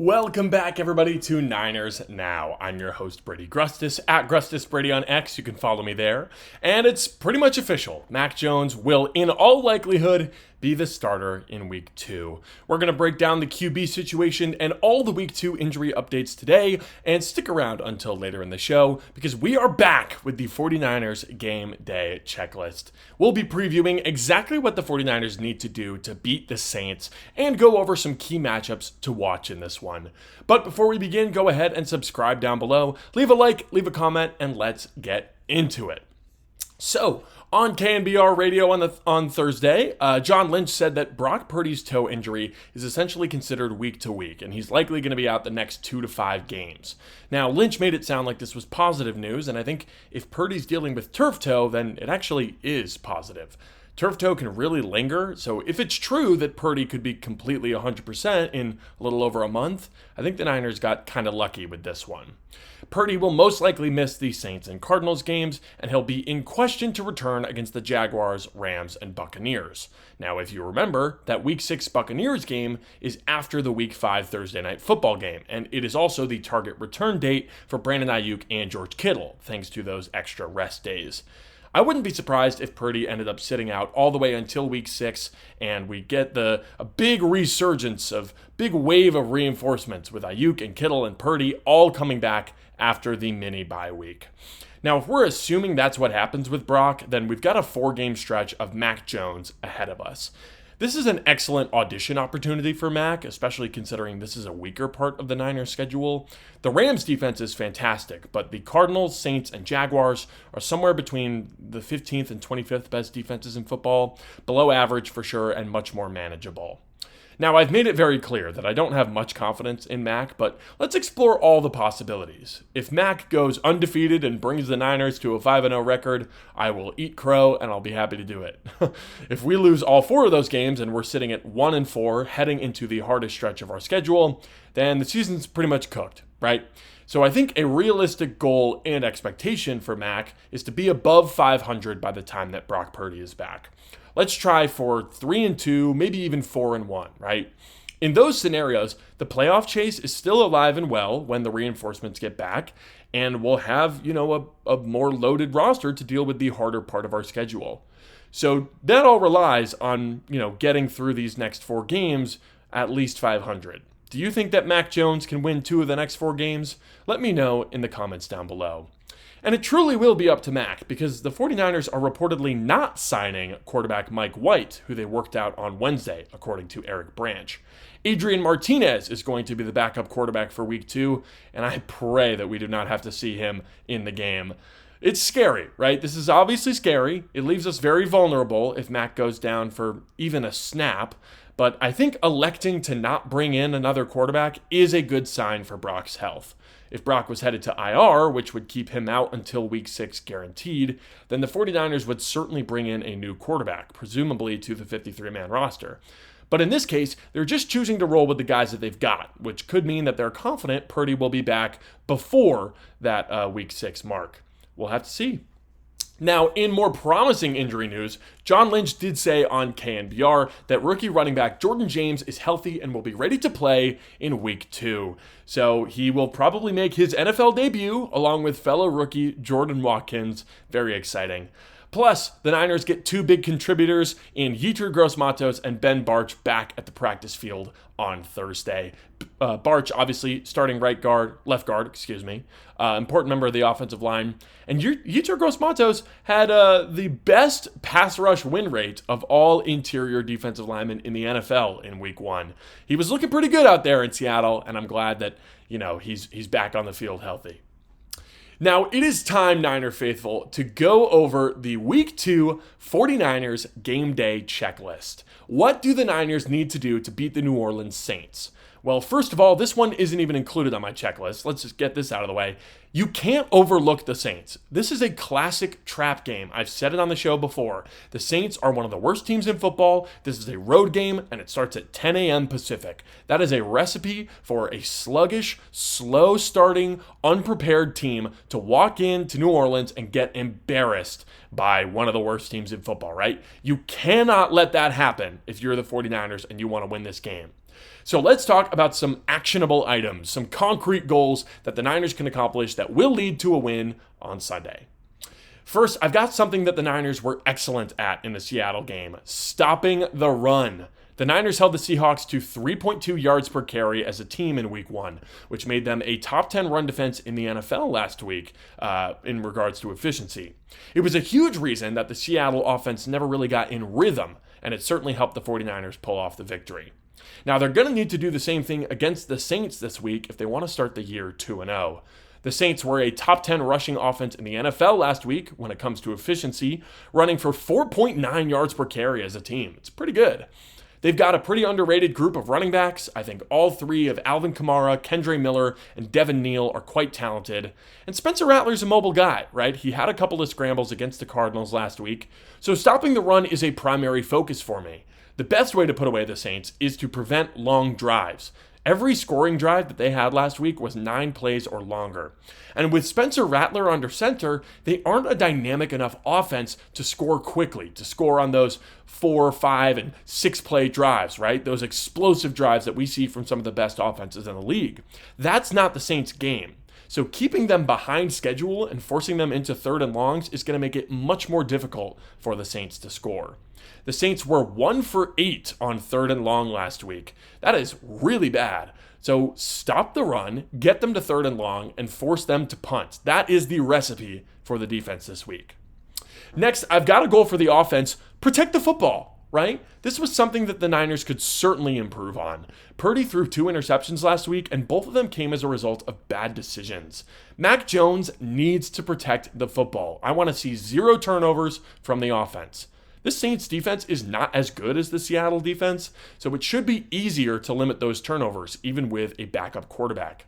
Welcome back, everybody, to Niners Now. I'm your host, Brady Grustas, at GrustasBrady on X. You can follow me there. And it's pretty much official. Mac Jones will, in all likelihood, be the starter in Week 2. We're going to break down the QB situation and all the Week 2 injury updates today, and stick around until later in the show, because we are back with the 49ers game day checklist. We'll be previewing exactly what the 49ers need to do to beat the Saints, and go over some key matchups to watch in this one. But before we begin, go ahead and subscribe down below, leave a like, leave a comment, and let's get into it. So, on KNBR radio on Thursday, John Lynch said that Brock Purdy's toe injury is essentially considered week to week, and he's likely going to be out the next 2 to 5 games. Now, Lynch made it sound like this was positive news, and I think if Purdy's dealing with turf toe, then it actually is positive. Turf toe can really linger, so if it's true that Purdy could be completely 100% in a little over a month, I think the Niners got kind of lucky with this one. Purdy will most likely miss the Saints and Cardinals games, and he'll be in question to return against the Jaguars, Rams, and Buccaneers. Now, if you remember, that Week 6 Buccaneers game is after the Week 5 Thursday Night Football game, and it is also the target return date for Brandon Ayuk and George Kittle, thanks to those extra rest days. I wouldn't be surprised if Purdy ended up sitting out all the way until Week 6, and we get a big resurgence of big wave of reinforcements with Ayuk and Kittle and Purdy all coming back after the mini bye week. Now, if we're assuming that's what happens with Brock, then we've got a 4-game stretch of Mac Jones ahead of us. This is an excellent audition opportunity for Mac, especially considering this is a weaker part of the Niners schedule. The Rams defense is fantastic, but the Cardinals, Saints, and Jaguars are somewhere between the 15th and 25th best defenses in football, below average for sure, and much more manageable. Now, I've made it very clear that I don't have much confidence in Mac, but let's explore all the possibilities. If Mac goes undefeated and brings the Niners to a 5-0 record, I will eat crow and I'll be happy to do it. If we lose all 4 of those games and we're sitting at 1-4 heading into the hardest stretch of our schedule, then the season's pretty much cooked, right? So I think a realistic goal and expectation for Mac is to be above 500 by the time that Brock Purdy is back. Let's try for 3-2, maybe even 4-1, right? In those scenarios, the playoff chase is still alive and well when the reinforcements get back, and we'll have, a more loaded roster to deal with the harder part of our schedule. So that all relies on, getting through these next 4 games at least 500. Do you think that Mac Jones can win 2 of the next 4 games? Let me know in the comments down below. And it truly will be up to Mac, because the 49ers are reportedly not signing quarterback Mike White, who they worked out on Wednesday, according to Eric Branch. Adrian Martinez is going to be the backup quarterback for Week 2, and I pray that we do not have to see him in the game. It's scary, right? This is obviously scary. It leaves us very vulnerable if Mac goes down for even a snap, but I think electing to not bring in another quarterback is a good sign for Brock's health. If Brock was headed to IR, which would keep him out until Week 6 guaranteed, then the 49ers would certainly bring in a new quarterback, presumably to the 53-man roster. But in this case, they're just choosing to roll with the guys that they've got, which could mean that they're confident Purdy will be back before that Week 6 mark. We'll have to see. Now, in more promising injury news, John Lynch did say on KNBR that rookie running back Jordan James is healthy and will be ready to play in Week 2. So he will probably make his NFL debut along with fellow rookie Jordan Watkins. Very exciting. Plus, the Niners get 2 big contributors in Yetur Gross-Matos and Ben Bartch back at the practice field on Thursday. Bartch, obviously, starting left guard, important member of the offensive line. And Yetur Gross-Matos had the best pass rush win rate of all interior defensive linemen in the NFL in Week 1. He was looking pretty good out there in Seattle, and I'm glad that, he's back on the field healthy. Now, it is time, Niner faithful, to go over the Week 2 49ers game day checklist. What do the Niners need to do to beat the New Orleans Saints? Well, first of all, this one isn't even included on my checklist. Let's just get this out of the way. You can't overlook the Saints. This is a classic trap game. I've said it on the show before. The Saints are one of the worst teams in football. This is a road game, and it starts at 10 a.m. Pacific. That is a recipe for a sluggish, slow-starting, unprepared team to walk into New Orleans and get embarrassed by one of the worst teams in football, right? You cannot let that happen if you're the 49ers and you want to win this game. So let's talk about some actionable items, some concrete goals that the Niners can accomplish that will lead to a win on Sunday. First, I've got something that the Niners were excellent at in the Seattle game: stopping the run. The Niners held the Seahawks to 3.2 yards per carry as a team in Week 1, which made them a top 10 run defense in the NFL last week in regards to efficiency. It was a huge reason that the Seattle offense never really got in rhythm, and it certainly helped the 49ers pull off the victory. Now, they're going to need to do the same thing against the Saints this week if they want to start the year 2-0. The Saints were a top 10 rushing offense in the NFL last week when it comes to efficiency, running for 4.9 yards per carry as a team. It's pretty good. They've got a pretty underrated group of running backs. I think all three of Alvin Kamara, Kendre Miller, and Devin Neal are quite talented. And Spencer Rattler's a mobile guy, right? He had a couple of scrambles against the Cardinals last week. So stopping the run is a primary focus for me. The best way to put away the Saints is to prevent long drives. Every scoring drive that they had last week was 9 plays or longer. And with Spencer Rattler under center, they aren't a dynamic enough offense to score quickly, to score on those 4, 5, and 6 play drives, right? Those explosive drives that we see from some of the best offenses in the league. That's not the Saints' game. So keeping them behind schedule and forcing them into 3rd and longs is going to make it much more difficult for the Saints to score. The Saints were 1 for 8 on 3rd and long last week. That is really bad. So stop the run, get them to 3rd and long, and force them to punt. That is the recipe for the defense this week. Next, I've got a goal for the offense: protect the football, right? This was something that the Niners could certainly improve on. Purdy threw 2 interceptions last week, and both of them came as a result of bad decisions. Mac Jones needs to protect the football. I want to see 0 turnovers from the offense. This Saints defense is not as good as the Seattle defense, so it should be easier to limit those turnovers, even with a backup quarterback.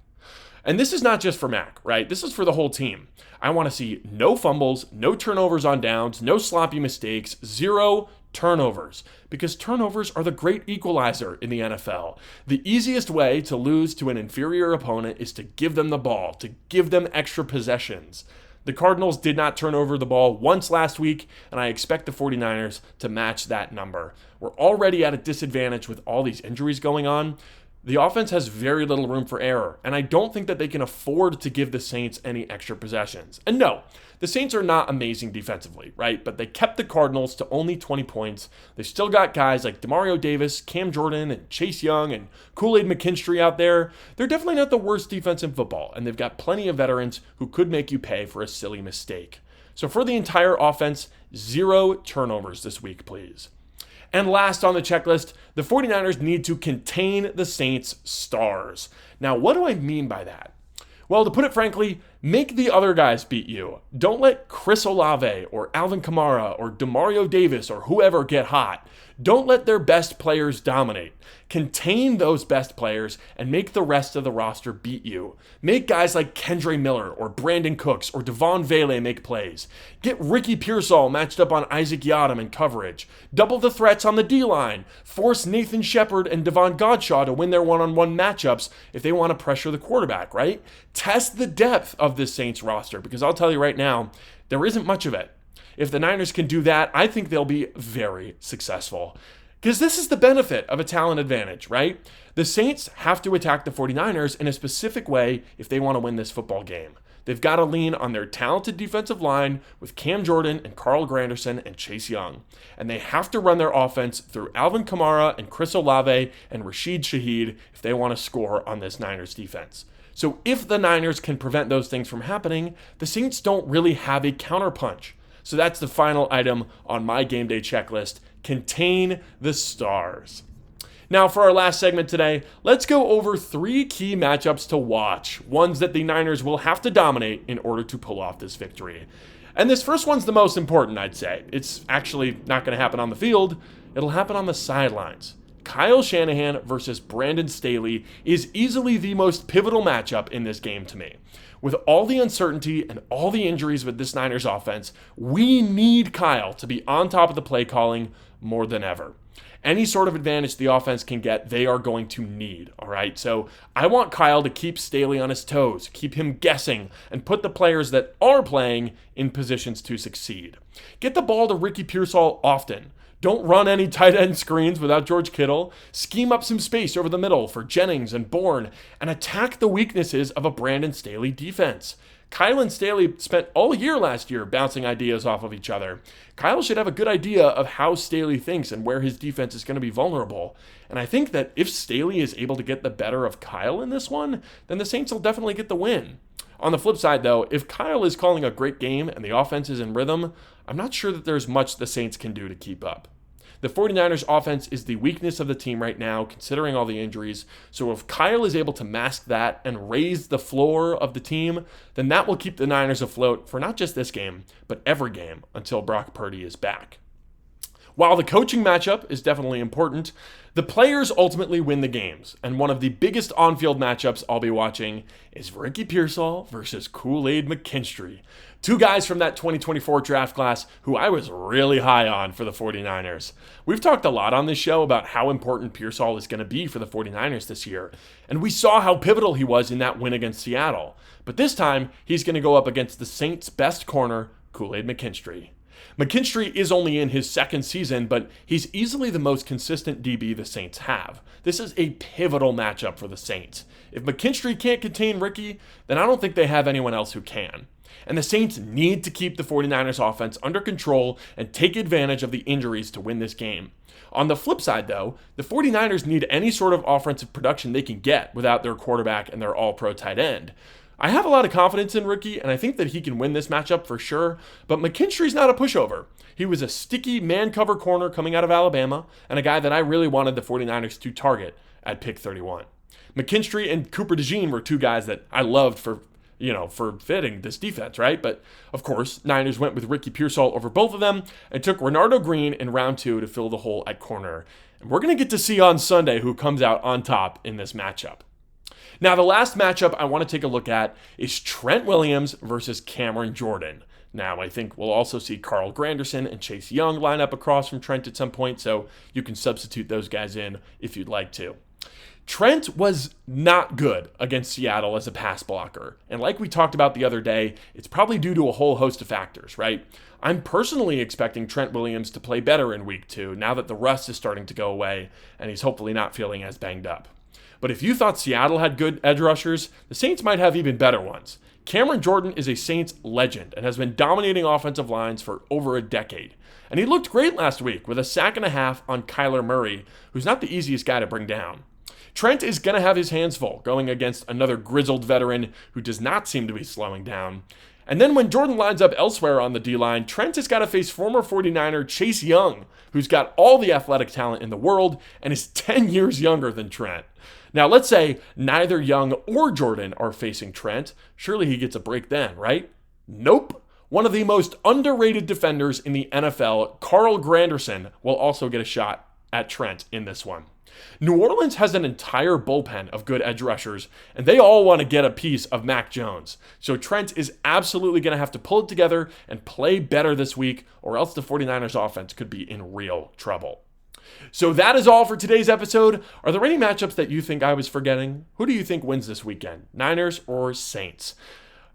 And this is not just for Mac, right? This is for the whole team. I want to see no fumbles, no turnovers on downs, no sloppy mistakes, 0 turnovers, because turnovers are the great equalizer in the NFL. The easiest way to lose to an inferior opponent is to give them the ball, to give them extra possessions. The Cardinals did not turn over the ball once last week, and I expect the 49ers to match that number. We're already at a disadvantage with all these injuries going on. The offense has very little room for error, and I don't think that they can afford to give the Saints any extra possessions. And no, the Saints are not amazing defensively, right? But they kept the Cardinals to only 20 points. They've still got guys like Demario Davis, Cam Jordan, and Chase Young, and Kool-Aid McKinstry out there. They're definitely not the worst defense in football, and they've got plenty of veterans who could make you pay for a silly mistake. So for the entire offense, 0 turnovers this week, please. And last on the checklist, the 49ers need to contain the Saints' stars. Now, what do I mean by that? Well, to put it frankly, make the other guys beat you. Don't let Chris Olave or Alvin Kamara or Demario Davis or whoever get hot. Don't let their best players dominate. Contain those best players and make the rest of the roster beat you. Make guys like Kendre Miller or Brandon Cooks or Devon Vele make plays. Get Ricky Pearsall matched up on Isaac Yiadom in coverage. Double the threats on the D-line. Force Nathan Shepard and Devon Godshaw to win their one-on-one matchups if they want to pressure the quarterback, right? Test the depth of this Saints roster, because I'll tell you right now, there isn't much of it. If the Niners can do that, I think they'll be very successful. Because this is the benefit of a talent advantage, right? The Saints have to attack the 49ers in a specific way if they want to win this football game. They've got to lean on their talented defensive line with Cam Jordan and Carl Granderson and Chase Young. And they have to run their offense through Alvin Kamara and Chris Olave and Rashid Shaheed if they want to score on this Niners defense. So if the Niners can prevent those things from happening, the Saints don't really have a counterpunch. So that's the final item on my game day checklist: contain the stars. Now for our last segment today, let's go over 3 key matchups to watch, ones that the Niners will have to dominate in order to pull off this victory. And this first one's the most important, I'd say. It's actually not going to happen on the field. It'll happen on the sidelines. Kyle Shanahan versus Brandon Staley is easily the most pivotal matchup in this game to me. With all the uncertainty and all the injuries with this Niners offense, we need Kyle to be on top of the play calling more than ever. Any sort of advantage the offense can get, they are going to need, all right? So I want Kyle to keep Staley on his toes, keep him guessing, and put the players that are playing in positions to succeed. Get the ball to Ricky Pearsall often. Don't run any tight end screens without George Kittle. Scheme up some space over the middle for Jennings and Bourne, and attack the weaknesses of a Brandon Staley defense. Kyle and Staley spent all year last year bouncing ideas off of each other. Kyle should have a good idea of how Staley thinks and where his defense is going to be vulnerable. And I think that if Staley is able to get the better of Kyle in this one, then the Saints will definitely get the win. On the flip side, though, if Kyle is calling a great game and the offense is in rhythm, I'm not sure that there's much the Saints can do to keep up. The 49ers offense is the weakness of the team right now, considering all the injuries. So if Kyle is able to mask that and raise the floor of the team, then that will keep the Niners afloat for not just this game, but every game until Brock Purdy is back. While the coaching matchup is definitely important, the players ultimately win the games, and one of the biggest on-field matchups I'll be watching is Ricky Pearsall versus Kool-Aid McKinstry. Two guys from that 2024 draft class who I was really high on for the 49ers. We've talked a lot on this show about how important Pearsall is going to be for the 49ers this year, and we saw how pivotal he was in that win against Seattle. But this time, he's going to go up against the Saints' best corner, Kool-Aid McKinstry. McKinstry is only in his second season, but he's easily the most consistent DB the Saints have. This is a pivotal matchup for the Saints. If McKinstry can't contain Ricky, then I don't think they have anyone else who can. And the Saints need to keep the 49ers offense under control and take advantage of the injuries to win this game. On the flip side, though, the 49ers need any sort of offensive production they can get without their quarterback and their all-pro tight end. I have a lot of confidence in Ricky, and I think that he can win this matchup for sure, but McKinstry's not a pushover. He was a sticky man-cover corner coming out of Alabama, and a guy that I really wanted the 49ers to target at pick 31. McKinstry and Cooper DeJean were two guys that I loved for fitting this defense, right? But, of course, Niners went with Ricky Pearsall over both of them and took Renardo Green in round 2 to fill the hole at corner. And we're going to get to see on Sunday who comes out on top in this matchup. Now, the last matchup I want to take a look at is Trent Williams versus Cameron Jordan. Now, I think we'll also see Carl Granderson and Chase Young line up across from Trent at some point, so you can substitute those guys in if you'd like to. Trent was not good against Seattle as a pass blocker, and like we talked about the other day, it's probably due to a whole host of factors, right? I'm personally expecting Trent Williams to play better in week 2 now that the rust is starting to go away and he's hopefully not feeling as banged up. But if you thought Seattle had good edge rushers, the Saints might have even better ones. Cameron Jordan is a Saints legend and has been dominating offensive lines for over a decade. And he looked great last week with a sack and a half on Kyler Murray, who's not the easiest guy to bring down. Trent is going to have his hands full going against another grizzled veteran who does not seem to be slowing down. And then when Jordan lines up elsewhere on the D-line, Trent has got to face former 49er Chase Young, who's got all the athletic talent in the world and is 10 years younger than Trent. Now, let's say neither Young or Jordan are facing Trent. Surely he gets a break then, right? Nope. One of the most underrated defenders in the NFL, Carl Granderson, will also get a shot at Trent in this one. New Orleans has an entire bullpen of good edge rushers, and they all want to get a piece of Mac Jones. So Trent is absolutely going to have to pull it together and play better this week, or else the 49ers offense could be in real trouble. So that is all for today's episode. Are there any matchups that you think I was forgetting? Who do you think wins this weekend, Niners or Saints?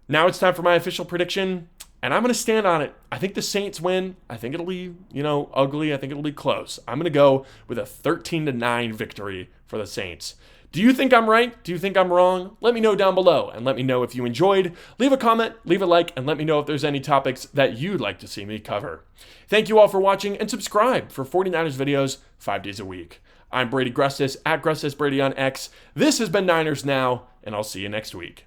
Now it's time for my official prediction, and I'm going to stand on it. I think the Saints win. I think it'll be, ugly. I think it'll be close. I'm going to go with a 13-9 victory for the Saints. Do you think I'm right? Do you think I'm wrong? Let me know down below, and let me know if you enjoyed. Leave a comment, leave a like, and let me know if there's any topics that you'd like to see me cover. Thank you all for watching, and subscribe for 49ers videos 5 days a week. I'm Brady Grustas, at Grustas Brady on X. This has been Niners Now, and I'll see you next week.